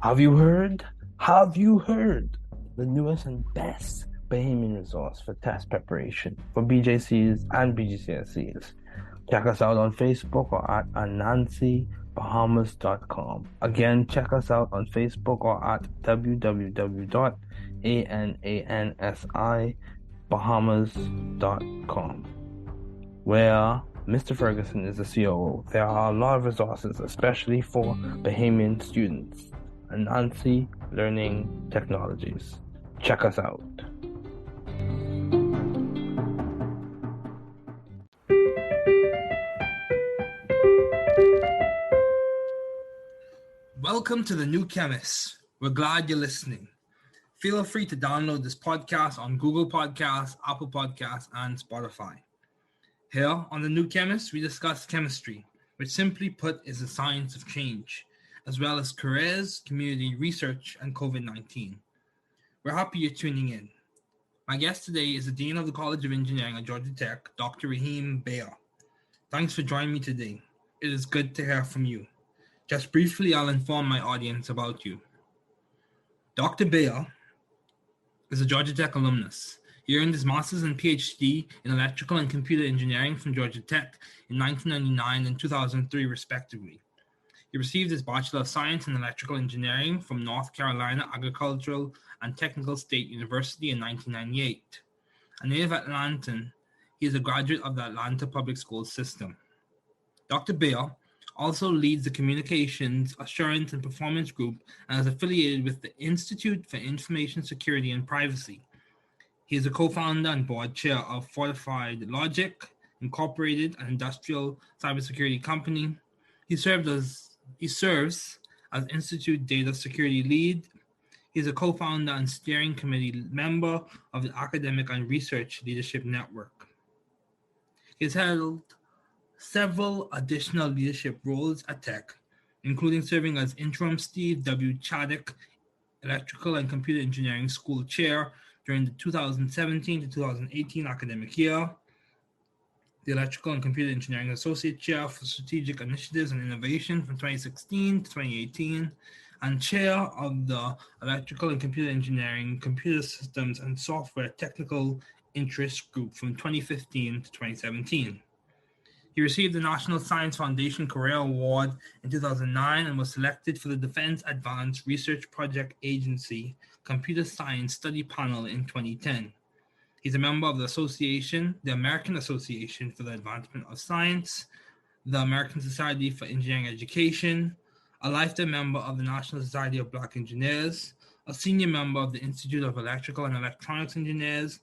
Have you heard? Have you heard? The newest and best Bahamian resource for test preparation for BJCs and BGCSEs. Check us out on Facebook or at anansibahamas.com. Again, check us out on Facebook or at www.anansibahamas.com, where Mr. Ferguson is the COO. There are a lot of resources, especially for Bahamian students. Anansi Learning Technologies. Check us out. Welcome to the new Chemist. We're glad you're listening. Feel free to download this podcast on Google Podcasts, Apple Podcasts, and Spotify. Here on the new Chemist, we discuss chemistry, which simply put is the science of change, as well as careers, community research, and COVID-19. We're happy you're tuning in. My guest today is the Dean of the College of Engineering at Georgia Tech, Dr. Raheem Beyah. Thanks for joining me today. It is good to hear from you. Just briefly, I'll inform my audience about you. Dr. Beyah is a Georgia Tech alumnus. He earned his master's and PhD in electrical and computer engineering from Georgia Tech in 1999 and 2003, respectively. He received his Bachelor of Science in Electrical Engineering from North Carolina Agricultural and Technical State University in 1998. A native Atlantan, he is a graduate of the Atlanta Public Schools system. Dr. Beyah also leads the Communications, Assurance, and Performance Group and is affiliated with the Institute for Information Security and Privacy. He is a co-founder and board chair of Fortified Logic, Incorporated, an industrial cybersecurity company. He serves as Institute Data Security Lead. He is a co-founder and steering committee member of the Academic and Research Leadership Network. He has held several additional leadership roles at Tech, including serving as interim Steve W. Chaddock Electrical and Computer Engineering School Chair during the 2017 to 2018 academic year, the Electrical and Computer Engineering Associate Chair for Strategic Initiatives and Innovation from 2016 to 2018, and Chair of the Electrical and Computer Engineering, Computer Systems, and Software Technical Interest Group from 2015 to 2017. He received the National Science Foundation Career Award in 2009 and was selected for the Defense Advanced Research Project Agency Computer Science Study Panel in 2010. He's a member of the American Association for the Advancement of Science, the American Society for Engineering Education, a lifetime member of the National Society of Black Engineers, a senior member of the Institute of Electrical and Electronics Engineers,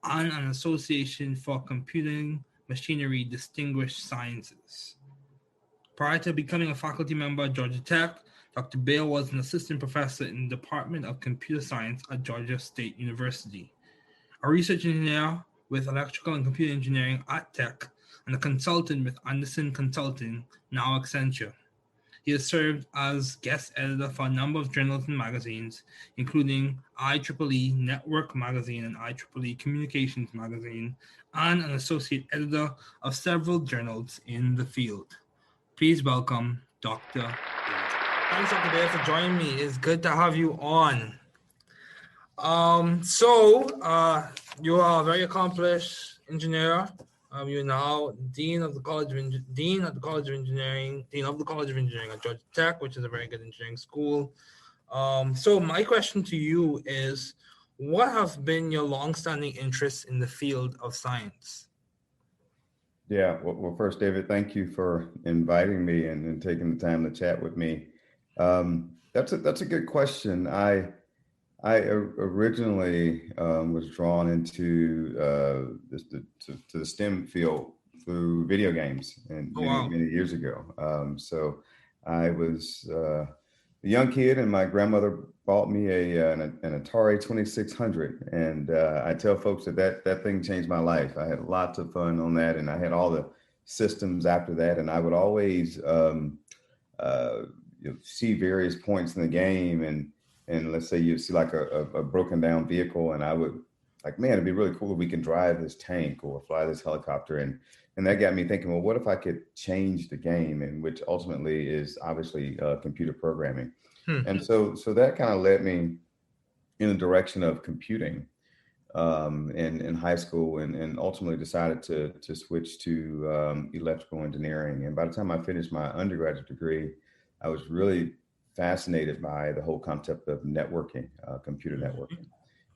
and an Association for Computing Machinery Distinguished Sciences. Prior to becoming a faculty member at Georgia Tech, Dr. Beyah was an assistant professor in the Department of Computer Science at Georgia State University, a research engineer with electrical and computer engineering at Tech, and a consultant with Anderson Consulting, now Accenture. He has served as guest editor for a number of journals and magazines, including IEEE Network Magazine and IEEE Communications Magazine, and an associate editor of several journals in the field. Please welcome Dr. Beyah. Thanks, Dr. Beyah, for joining me. It's good to have you on. You are a very accomplished engineer. You're now Dean of the College of Engineering at Georgia Tech, which is a very good engineering school. So my question to you is, what have been your longstanding interests in the field of science? Yeah, well, first, David, thank you for inviting me and taking the time to chat with me. That's a good question. I originally was drawn into the STEM field through video games and many years ago. So I was a young kid, and my grandmother bought me an Atari 2600, and I tell folks that thing changed my life. I had lots of fun on that, and I had all the systems after that, and I would always see various points in the game, and let's say you see like a broken down vehicle, and I would like, man, it'd be really cool if we can drive this tank or fly this helicopter, and that got me thinking, well, what if I could change the game, and which ultimately is obviously computer programming. And so that kind of led me in the direction of computing in high school, and ultimately decided to switch to electrical engineering. And by the time I finished my undergraduate degree, I was really fascinated by the whole concept of networking, computer networking.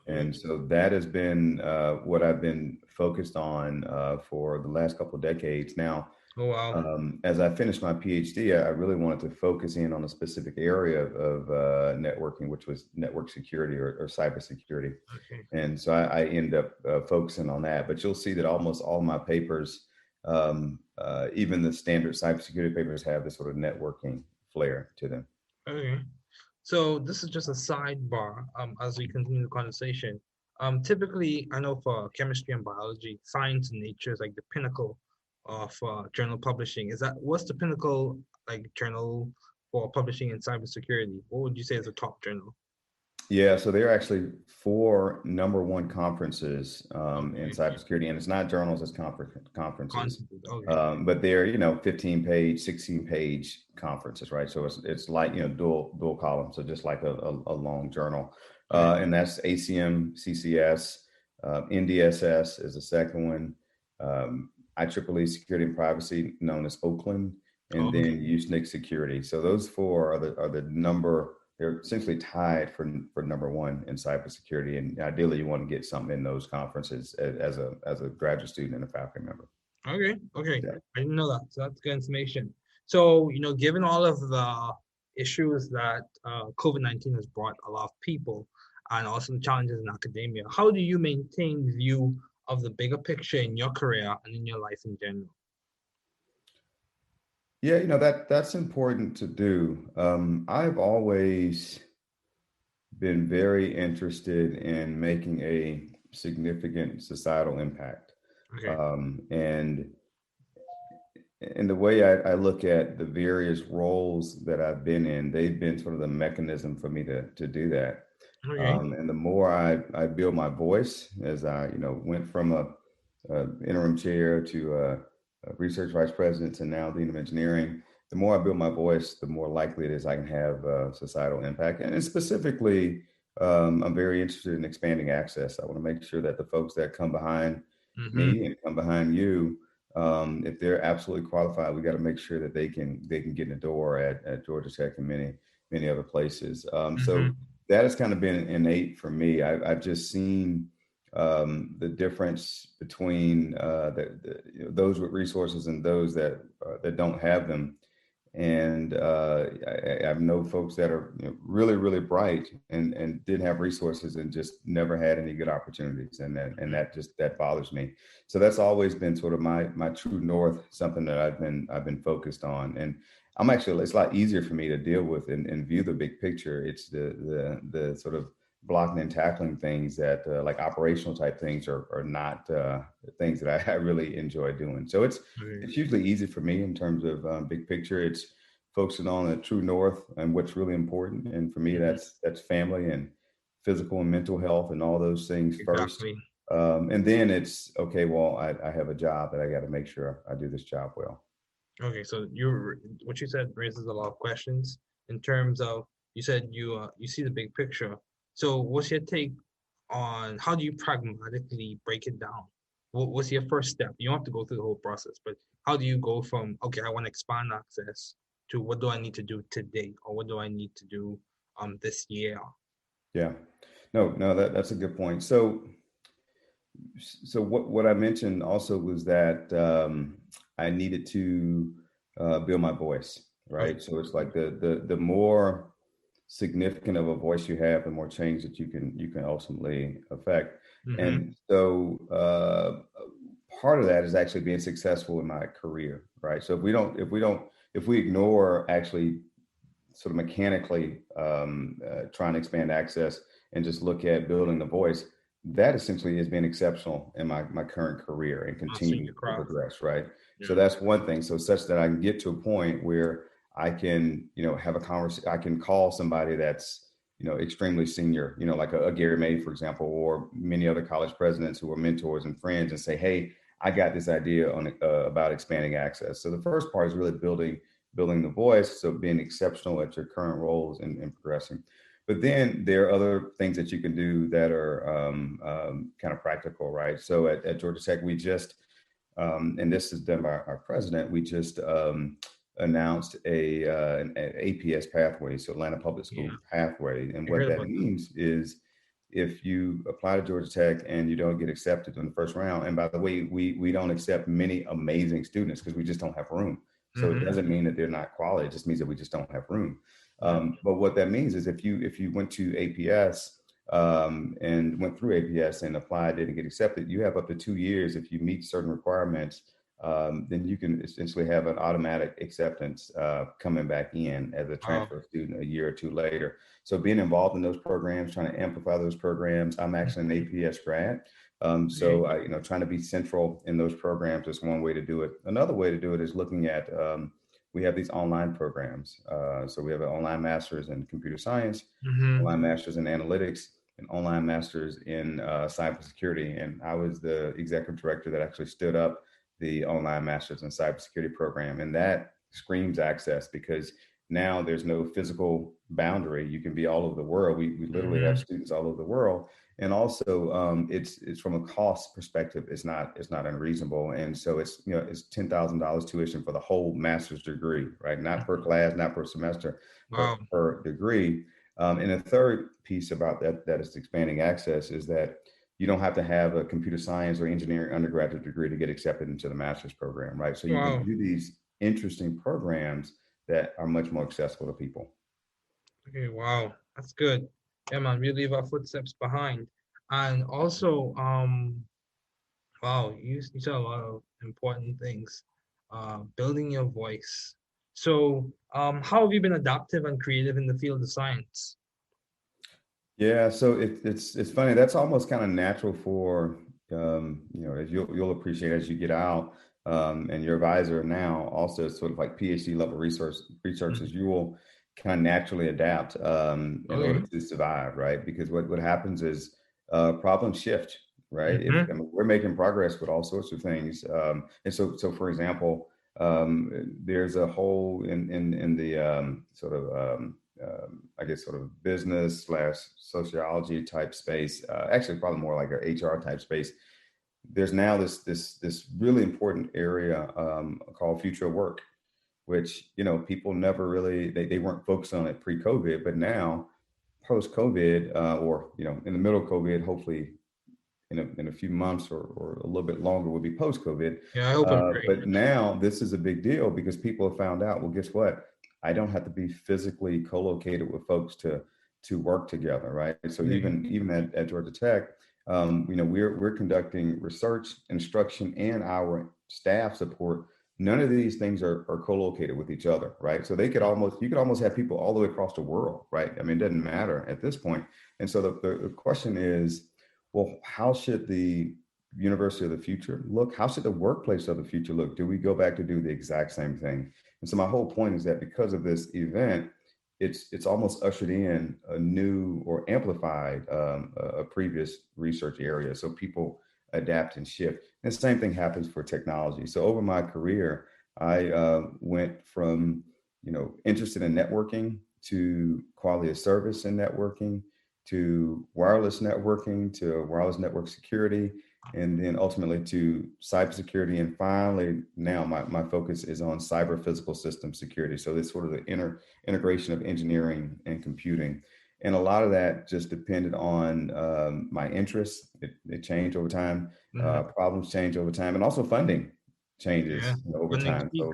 And so that has been what I've been focused on for the last couple of decades now. Oh, wow. As I finished my PhD, I really wanted to focus in on a specific area of networking, which was network security or cybersecurity. Okay. And so I ended up focusing on that. But you'll see that almost all my papers, even the standard cybersecurity papers, have this sort of networking flair to them. Okay. So this is just a sidebar as we continue the conversation. Typically, I know for chemistry and biology, science and nature is like the pinnacle of journal publishing. What's the pinnacle like journal for publishing in cybersecurity? What would you say is the top journal? Yeah, so there are actually 4 #1 conferences in Okay. cybersecurity, and it's not journals, it's conferences. Okay. But they're 15-page, 16-page conferences, right? So it's like dual column, so just like a long journal, Okay. and that's ACM, CCS, NDSS is the second one, IEEE Security and Privacy, known as Oakland, and Okay. then USNIC Security. So those 4 are the number. They're essentially tied for #1 in cybersecurity, and ideally, you want to get something in those conferences as a graduate student and a faculty member. Okay. Okay. Yeah. I didn't know that. So that's good information. So, given all of the issues that COVID-19 has brought a lot of people and also the challenges in academia, how do you maintain view of the bigger picture in your career and in your life in general? Yeah, that's important to do. I've always been very interested in making a significant societal impact. Okay. And the way I look at the various roles that I've been in, they've been sort of the mechanism for me to do that. Okay. And the more I build my voice, as I went from a interim chair to a research vice president and now dean of engineering, the more I build my voice, the more likely it is I can have societal impact. And specifically, I'm very interested in expanding access. I want to make sure that the folks that come behind Mm-hmm. me and come behind you, if they're absolutely qualified, we got to make sure that they can get in the door at Georgia Tech and many other places. So that has kind of been innate for me. I've just seen the difference between those with resources and those that don't have them. And I know folks that are really, really bright and didn't have resources and just never had any good opportunities, and that bothers me. So that's always been sort of my true north, something that I've been focused on. And it's a lot easier for me to deal with and view the big picture. It's the sort of blocking and tackling things that like operational type things are not things that I really enjoy doing. So it's usually easy for me in terms of big picture. It's focusing on the true north and what's really important. And for me, that's family and physical and mental health and all those things first. And then it's okay, well, I have a job that I got to make sure I do this job well. Okay, so what you said raises a lot of questions in terms of, you said you see the big picture. So what's your take on how do you pragmatically break it down? What's your first step? You don't have to go through the whole process, but how do you go from, okay, I want to expand access, to what do I need to do today, or what do I need to do this year? Yeah, no, that's a good point. So what I mentioned also was that I needed to build my voice, right? So it's like the more significant of a voice you have, the more change that you can ultimately affect. And so part of that is actually being successful in my career, right? So if we ignore actually sort of mechanically trying to expand access and just look at building the voice, that essentially has been exceptional in my current career and continuing to progress, right? Yeah. So that's one thing. So such that I can get to a point where I can, have a conversation, I can call somebody that's, extremely senior, like a Gary May, for example, or many other college presidents who are mentors and friends, and say, hey, I got this idea on about expanding access. So the first part is really building building the voice, so being exceptional at your current roles and progressing. But then there are other things that you can do that are kind of practical, right? So at Georgia Tech, we just, and this is done by our president, we just announced an APS pathway, so Atlanta Public School pathway. And what that means is if you apply to Georgia Tech and you don't get accepted in the first round, and by the way, we don't accept many amazing students because we just don't have room. So it doesn't mean that they're not quality. It just means that we just don't have room. But what that means is if you went to APS and went through APS and applied, didn't get accepted, you have up to 2 years. If you meet certain requirements, then you can essentially have an automatic acceptance coming back in as a transfer student a year or two later. So being involved in those programs, trying to amplify those programs. I'm actually an APS grad. So trying to be central in those programs is one way to do it. Another way to do it is looking at, we have these online programs. So we have an online master's in computer science, online master's in analytics, an online master's in cybersecurity. And I was the executive director that actually stood up the online master's in cybersecurity program. And that screams access because now there's no physical boundary. You can be all over the world. We literally have students all over the world. And also it's from a cost perspective, it's not unreasonable. And so it's $10,000 tuition for the whole master's degree, right? Not per class, not per semester, but per degree. And the third piece about that is expanding access is that you don't have to have a computer science or engineering undergraduate degree to get accepted into the master's program, right? So you can do these interesting programs that are much more accessible to people. Okay, wow, that's good. Yeah, man, we leave our footsteps behind. And also, wow, you said a lot of important things. Building your voice. So, how have you been adaptive and creative in the field of science? Yeah, so it's funny. That's almost kind of natural for as you'll appreciate as you get out, and your advisor now also sort of like PhD level researchers, you will kind of naturally adapt in order to survive, right? Because what happens is problems shift, right? I mean, we're making progress with all sorts of things, and so for example, there's a hole in the I guess sort of business / sociology type space, actually probably more like a HR type space. There's now this really important area called future work, which people never really they weren't focused on it pre-COVID, but now post-COVID or in the middle of COVID, hopefully in a few months or a little bit longer will be post-COVID. Yeah, I hope I'm great. But now this is a big deal because people have found out, well, guess what? I don't have to be physically co-located with folks to work together, right? So even at Georgia Tech, we're conducting research, instruction, and our staff support. None of these things are co-located with each other, right? So you could almost have people all the way across the world, right? I mean, it doesn't matter at this point. And so the question is, well, how should the university of the future look? How should the workplace of the future look? Do we go back to do the exact same thing? And so my whole point is that because of this event, it's almost ushered in a new or amplified a previous research area. So people adapt and shift. And the same thing happens for technology. So over my career, I went from interested in networking to quality of service in networking to wireless networking to wireless network security, and then ultimately to cybersecurity. And finally, now my focus is on cyber physical system security. So this sort of the integration of engineering and computing. And a lot of that just depended on my interests. It changed over time. Problems change over time, and also funding changes over time. So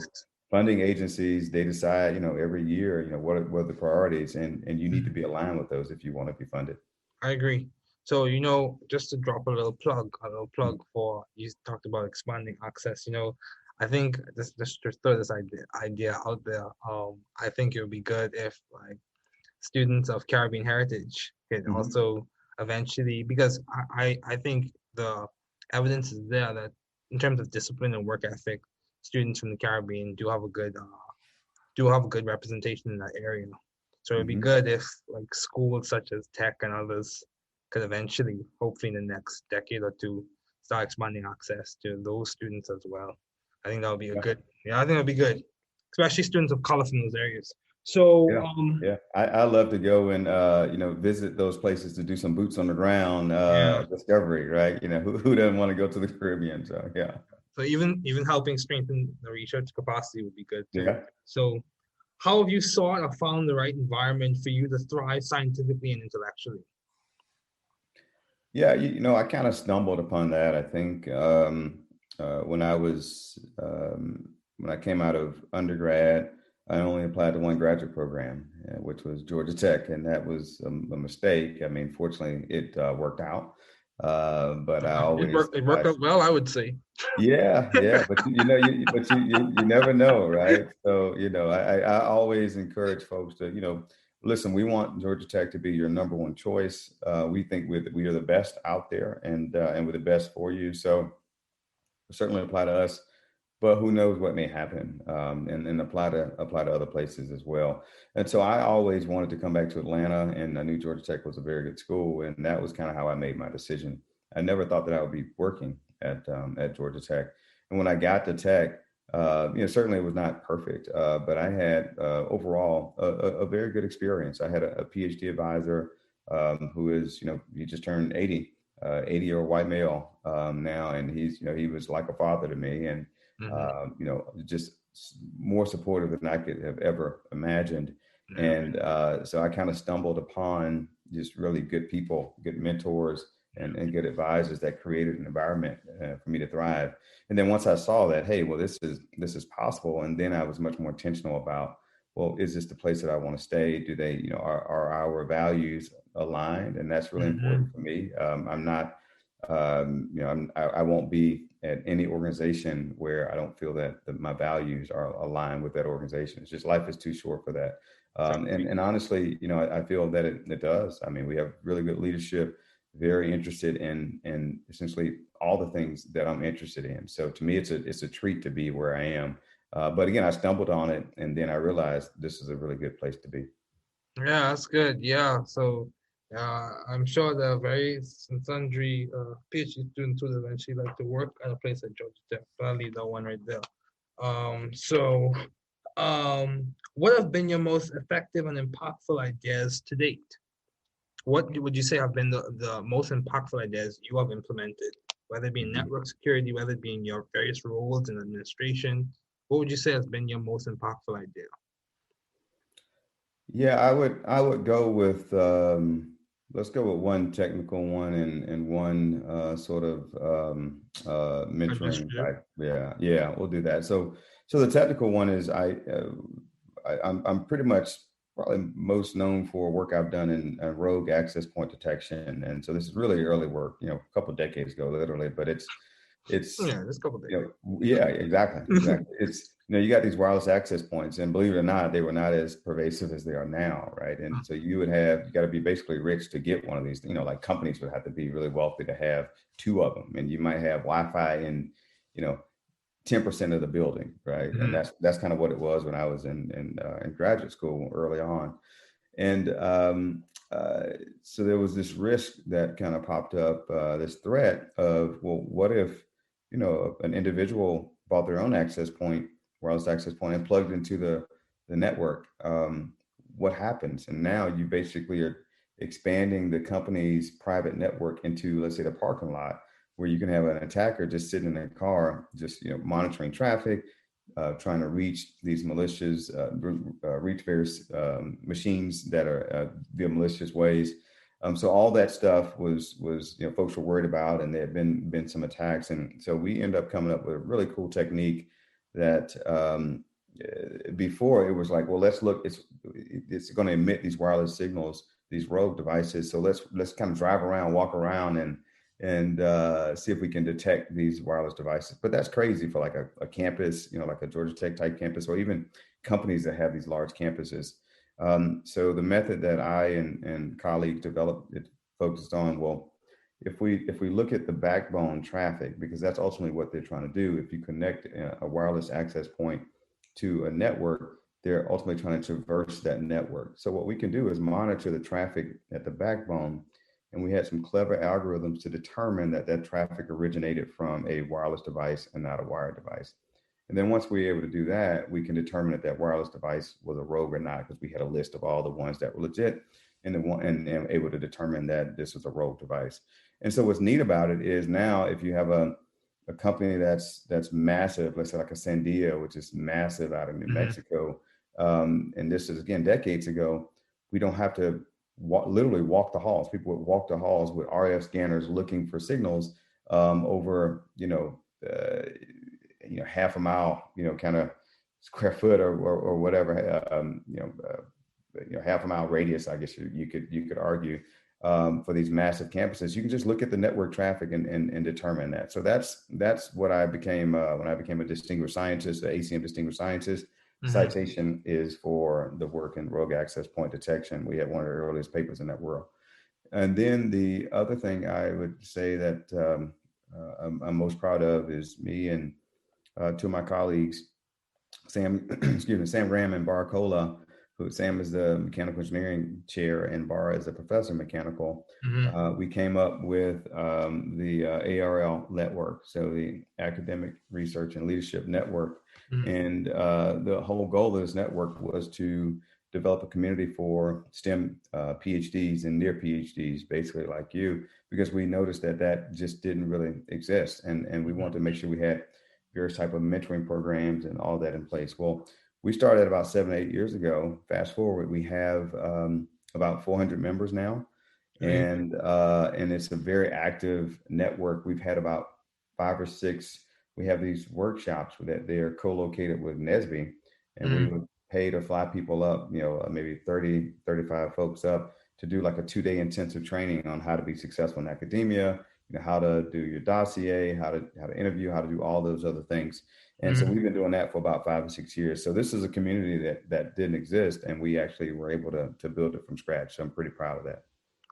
funding agencies, they decide, every year, what are the priorities, and you need to be aligned with those if you want to be funded. I agree. So, just to drop a little plug for, you talked about expanding access. I think just throw this idea out there. I think it would be good if like students of Caribbean heritage could also eventually, because I think the evidence is there that in terms of discipline and work ethic, students from the Caribbean do have a good representation in that area. So it'd be good if like schools such as Tech and others could eventually, hopefully in the next decade or two, start expanding access to those students as well. I think that would be I think that would be good. especially students of color from those areas. So, yeah, I love to go and visit those places to do some boots on the ground discovery, right? Who doesn't want to go to the Caribbean? So yeah. So even helping strengthen the research capacity would be good too. Yeah. So, how have you sought or found the right environment for you to thrive scientifically and intellectually? Yeah, I kind of stumbled upon that. I think when when I came out of undergrad, I only applied to one graduate program, which was Georgia Tech, and that was a mistake. I mean, fortunately, it worked out, but I always It worked out well, I would say. yeah, but you never know, right? So I always encourage folks to listen. We want Georgia Tech to be your number one choice. We think we are the best out there, and we're the best for you. So certainly apply to us, but who knows what may happen, and apply to other places as well. And so I always wanted to come back to Atlanta, and I knew Georgia Tech was a very good school, and that was kind of how I made my decision. I never thought that I would be working at Georgia Tech, and when I got to Tech, certainly it was not perfect, but I had overall a very good experience. I had a PhD advisor who is he just turned 80. 80-year-old white male now, and he was like a father to me, and just more supportive than I could have ever imagined. And so I kind of stumbled upon just really good people, good mentors, and good advisors that created an environment for me to thrive. And then once I saw that, hey, well, this is possible, and then I was much more intentional about, well, is this the place that I want to stay? Do they, are our values aligned? And that's really important for me. I'm not, I won't be at any organization where I don't feel that my values are aligned with that organization. It's just life is too short for that. And honestly, I feel that it does. I mean, we have really good leadership, very interested in essentially all the things that I'm interested in. So to me, it's a treat to be where I am. But again, I stumbled on it, and then I realized this is a really good place to be. Yeah, that's good. Yeah, so I'm sure there are very sundry PhD students would eventually like to work at a place like Georgia Tech. But I'll leave that one right there. So, what have been your most effective and impactful ideas to date? What would you say have been the most impactful ideas you have implemented, whether it be in network security, whether it be in your various roles in administration? What would you say has been your most impactful idea? Yeah, I would go with let's go with one technical one and one sort of mentoring type. Yeah, we'll do that. So the technical one is I'm pretty much probably most known for work I've done in rogue access point detection, and so this is really early work, a couple of decades ago, literally, but it's yeah, this couple of days. Yeah, exactly. It's you got these wireless access points, and believe it or not, they were not as pervasive as they are now, right? And so you got to be basically rich to get one of these. Like companies would have to be really wealthy to have two of them, and you might have Wi-Fi in 10% of the building, right? And that's kind of what it was when I was in graduate school early on. And so there was this risk that kind of popped up, this threat of, well, what if an individual bought their own wireless access point, and plugged into the network? What happens? And now you basically are expanding the company's private network into, let's say, the parking lot, where you can have an attacker just sitting in a car, just monitoring traffic, trying to reach these malicious, reach various machines that are via malicious ways. So all that stuff was folks were worried about, and there had been some attacks, and so we ended up coming up with a really cool technique that before it was like, well, let's look, it's going to emit these wireless signals, these rogue devices. So let's kind of drive around, walk around, and see if we can detect these wireless devices. But that's crazy for like a campus, like a Georgia Tech type campus, or even companies that have these large campuses. So the method that I and colleagues developed, it focused on, well, if we look at the backbone traffic, because that's ultimately what they're trying to do. If you connect a wireless access point to a network, they're ultimately trying to traverse that network. So what we can do is monitor the traffic at the backbone, and we had some clever algorithms to determine that traffic originated from a wireless device and not a wired device. And then once we were able to do that, we can determine if that wireless device was a rogue or not, because we had a list of all the ones that were legit and able to determine that this was a rogue device. And so what's neat about it is now if you have a company that's massive, let's say like a Sandia, which is massive out of New Mexico, and this is again decades ago, we don't have to literally walk the halls. People would walk the halls with RF scanners looking for signals over half a mile, kind of square foot or whatever, half a mile radius, I guess you could argue, for these massive campuses. You can just look at the network traffic and determine that. So that's what I became when I became a distinguished scientist, the ACM distinguished scientist. Citation is for the work in rogue access point detection. We had one of the earliest papers in that world. And then the other thing I would say that I'm most proud of is me and two of my colleagues, Sam Ram and Bar Cola, who Sam is the mechanical engineering chair and Bar is a professor of mechanical. We came up with the ARL network, so the Academic Research and Leadership Network. And the whole goal of this network was to develop a community for STEM PhDs and near PhDs, basically like you, because we noticed that just didn't really exist. And we wanted to make sure we had various type of mentoring programs and all that in place. Well, we started about 7-8 years ago. Fast forward, we have about 400 members now, and it's a very active network. We've had about 5 or 6. We have these workshops that they are co-located with NSBE, and we would pay to fly people up, maybe 30, 35 folks up to do like a 2-day intensive training on how to be successful in academia, how to do your dossier, how to interview, how to do all those other things. And so we've been doing that for about 5 or 6 years. So this is a community that didn't exist, and we actually were able to build it from scratch. So I'm pretty proud of that.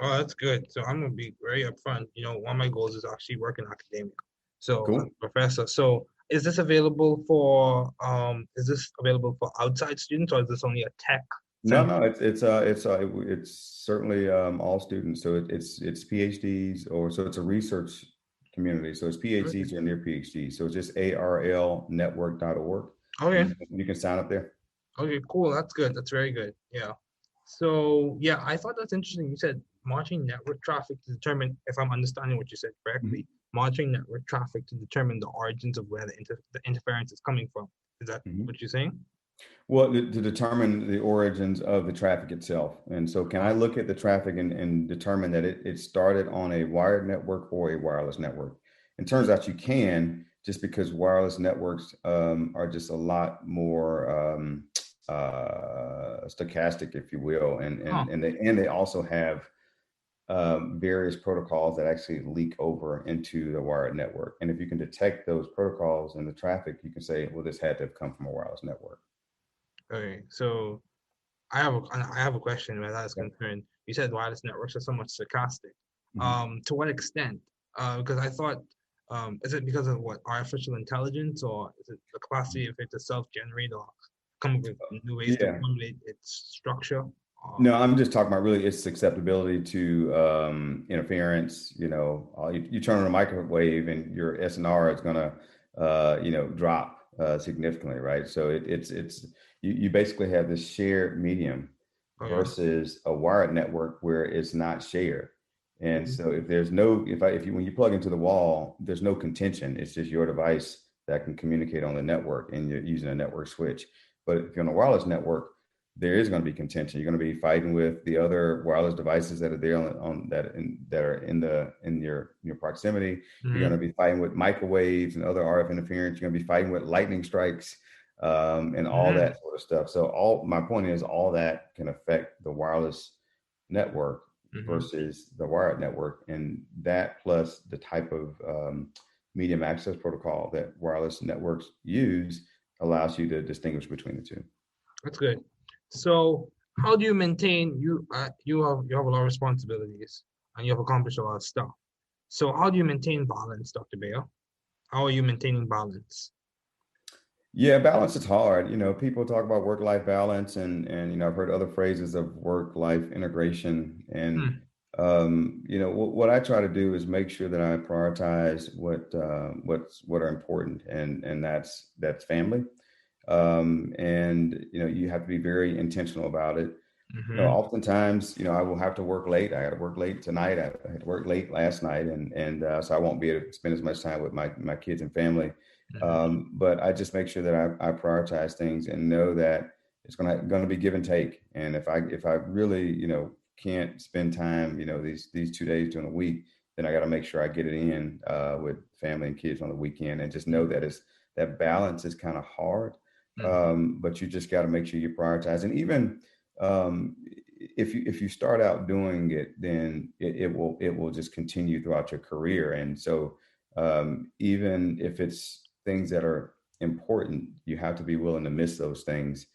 Oh, that's good. So I'm gonna be very upfront. One of my goals is actually work in academia. So Cool. Professor, so is this available for outside students, or is this only a tech center? No, it's certainly all students. So it's PhDs, or so it's a research community. So it's PhDs or near PhDs. So it's just arlnetwork.org. Okay. You can sign up there. Okay, cool. That's good. That's very good. Yeah. So yeah, I thought that's interesting. You said monitoring network traffic to determine, if I'm understanding what you said correctly, monitoring network traffic to determine the origins of where the interference is coming from. Is that what you're saying? Well, to determine the origins of the traffic itself. And so can I look at the traffic and determine that it started on a wired network or a wireless network? It turns out you can, just because wireless networks are just a lot more stochastic, if you will. And they also have various protocols that actually leak over into the wired network. And if you can detect those protocols in the traffic, you can say, well, this had to have come from a wireless network. Okay, so I have a question where that is concerned. You said wireless networks are somewhat stochastic. To what extent? Because I thought, is it because of what, artificial intelligence, or is it the capacity of it to self-generate or come up with new ways to formulate its structure? No, I'm just talking about really its susceptibility to interference. You turn on a microwave and your SNR is gonna drop significantly, right? So it's you basically have this shared medium versus a wired network where it's not shared. And so if there's when you plug into the wall, there's no contention. It's just your device that can communicate on the network, and you're using a network switch. But if you're on a wireless network, there is going to be contention. You're going to be fighting with the other wireless devices that are there that are in your proximity. You're going to be fighting with microwaves and other RF interference. You're going to be fighting with lightning strikes and all that sort of stuff. So my point is, all that can affect the wireless network versus the wired network, and that plus the type of medium access protocol that wireless networks use allows you to distinguish between the two. That's good. So how do you maintain, you have a lot of responsibilities and you have accomplished a lot of stuff. So how do you maintain balance, Dr. Beyah? How are you maintaining balance? Yeah, balance is hard. People talk about work-life balance and I've heard other phrases of work-life integration. And What I try to do is make sure that I prioritize what are important, and that's family. And you have to be very intentional about it. Oftentimes, I will have to work late. I got to work late tonight. I had to work late last night, and so I won't be able to spend as much time with my kids and family. But I just make sure that I prioritize things and know that it's gonna be give and take. And if I really can't spend time these 2 days during the week, then I got to make sure I get it in with family and kids on the weekend, and just know that that balance is kind of hard. But you just got to make sure you prioritize. And even if you start out doing it, then it will just continue throughout your career. And so even if it's things that are important, you have to be willing to miss those things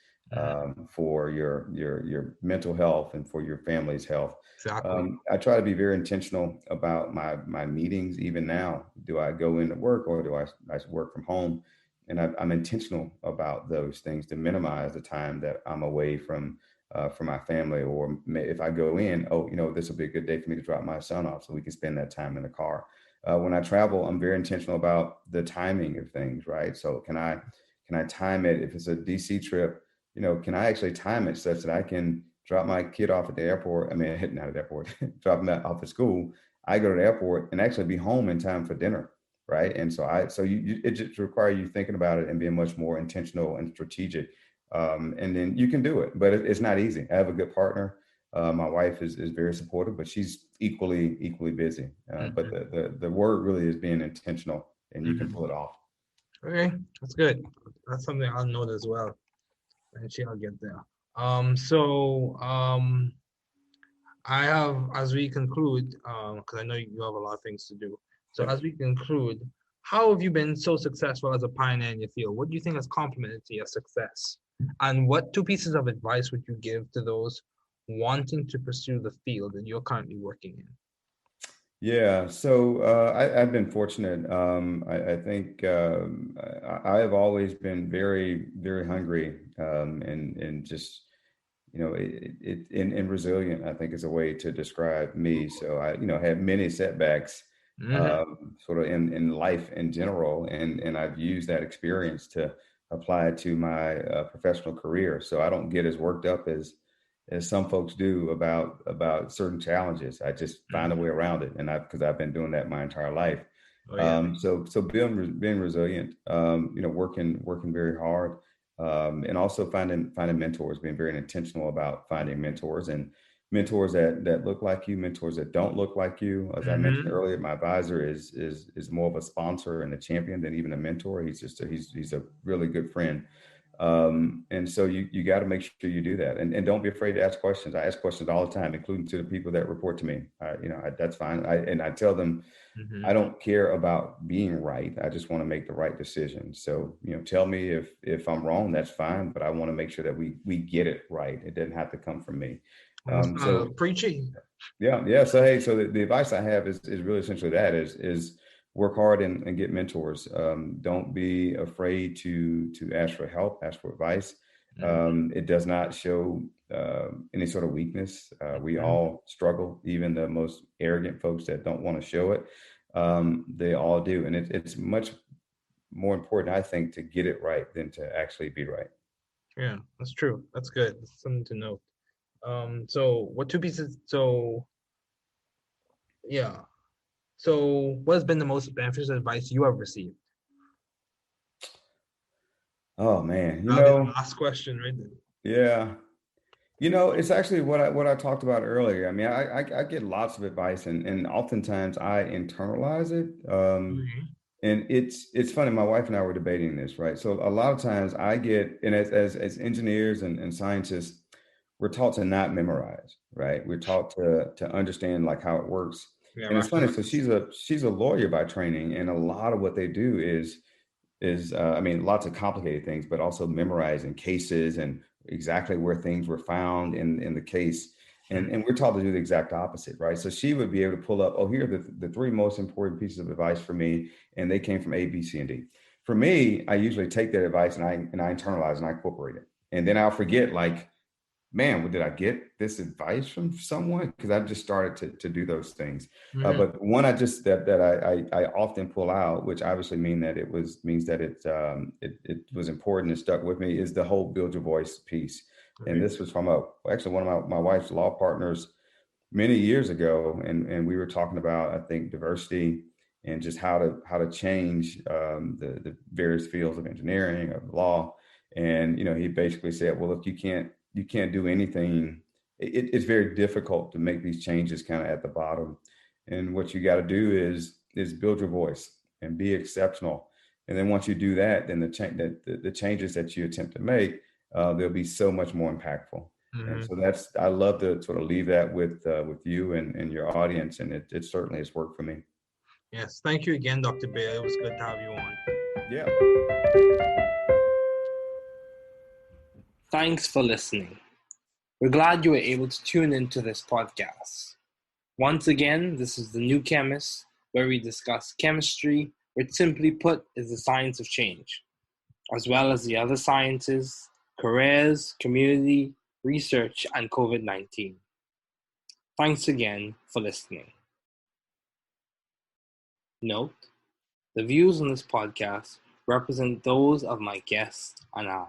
for your mental health and for your family's health. Exactly. I try to be very intentional about my meetings. Even now, do I go into work or do I work from home? And I'm intentional about those things to minimize the time that I'm away from my family. Or if I go in, this will be a good day for me to drop my son off so we can spend that time in the car. When I travel, I'm very intentional about the timing of things, right? So can I time it? If it's a DC trip, can I actually time it such that I can drop my kid off at the airport? I mean, not at the airport, drop him off at school. I go to the airport and actually be home in time for dinner. Right. And so it just requires you thinking about it and being much more intentional and strategic. And then you can do it, but it's not easy. I have a good partner. My wife is very supportive, but she's equally busy. But the word really is being intentional, and you can pull it off. Okay, that's good. That's something I'll note as well. Eventually I'll get there. I have, as we conclude, because I know you have a lot of things to do. So as we conclude, how have you been so successful as a pioneer in your field? What do you think has complemented to your success? And what 2 pieces of advice would you give to those wanting to pursue the field that you're currently working in? Yeah, so I've been fortunate. I think I have always been very, very hungry, and just and resilient, I think, is a way to describe me. So I had many setbacks, sort of in life in general, and I've used that experience to apply it to my professional career. So I don't get as worked up as some folks do about certain challenges. I just find a way around it, and because I've been doing that my entire life. Oh, yeah. So being resilient, working very hard, and also finding mentors, being very intentional about finding mentors, and mentors that look like you, mentors that don't look like you. As I mentioned earlier, my advisor is more of a sponsor and a champion than even a mentor. He's a really good friend. And so you got to make sure you do that, and don't be afraid to ask questions. I ask questions all the time, including to the people that report to me. That's fine. I tell them, I don't care about being right. I just want to make the right decision. So, tell me if I'm wrong, that's fine, but I want to make sure that we get it right. It doesn't have to come from me. So preaching. Yeah. So, hey, so the advice I have is really essentially that is work hard and get mentors. Don't be afraid to ask for help, ask for advice. It does not show any sort of weakness. We all struggle, even the most arrogant folks that don't want to show it. They all do. And it's much more important, I think, to get it right than to actually be right. Yeah, that's true. That's good. That's something to note. So what 2 pieces? So yeah. So what has been the most beneficial advice you have received? Oh man, That'll be the last question, right? Yeah. It's actually what I talked about earlier. I mean, I get lots of advice, and oftentimes I internalize it. And it's funny. My wife and I were debating this, right? So a lot of times I get, and as engineers and scientists, we're taught to not memorize, right? We're taught to understand like how it works. Yeah, and it's funny. So she's a lawyer by training, and a lot of what they do is I mean, lots of complicated things, but also memorizing cases and exactly where things were found in the case. And we're taught to do the exact opposite, right? So she would be able to pull up, here are the 3 most important pieces of advice for me, and they came from A, B, C, and D. For me, I usually take that advice and I internalize and I incorporate it. And then I'll forget like man, did I get this advice from someone? Because I just started to do those things. But one I often pull out, which obviously means that it was important and stuck with me, is the whole build your voice piece. And this was from actually one of my wife's law partners many years ago, and we were talking about, I think, diversity and just how to change the various fields of engineering, of law. And he basically said, well, if you can't do anything, it's very difficult to make these changes kind of at the bottom. And what you got to do is build your voice and be exceptional. And then once you do that, then the changes that you attempt to make, they'll be so much more impactful. And so I love to sort of leave that with you and your audience, and it certainly has worked for me. Yes, thank you again, Dr. Beyah. It was good to have you on. Yeah. Thanks for listening. We're glad you were able to tune into this podcast. Once again, this is The New Chemist, where we discuss chemistry, which simply put is the science of change, as well as the other sciences, careers, community, research, and COVID-19. Thanks again for listening. Note, the views on this podcast represent those of my guests and I.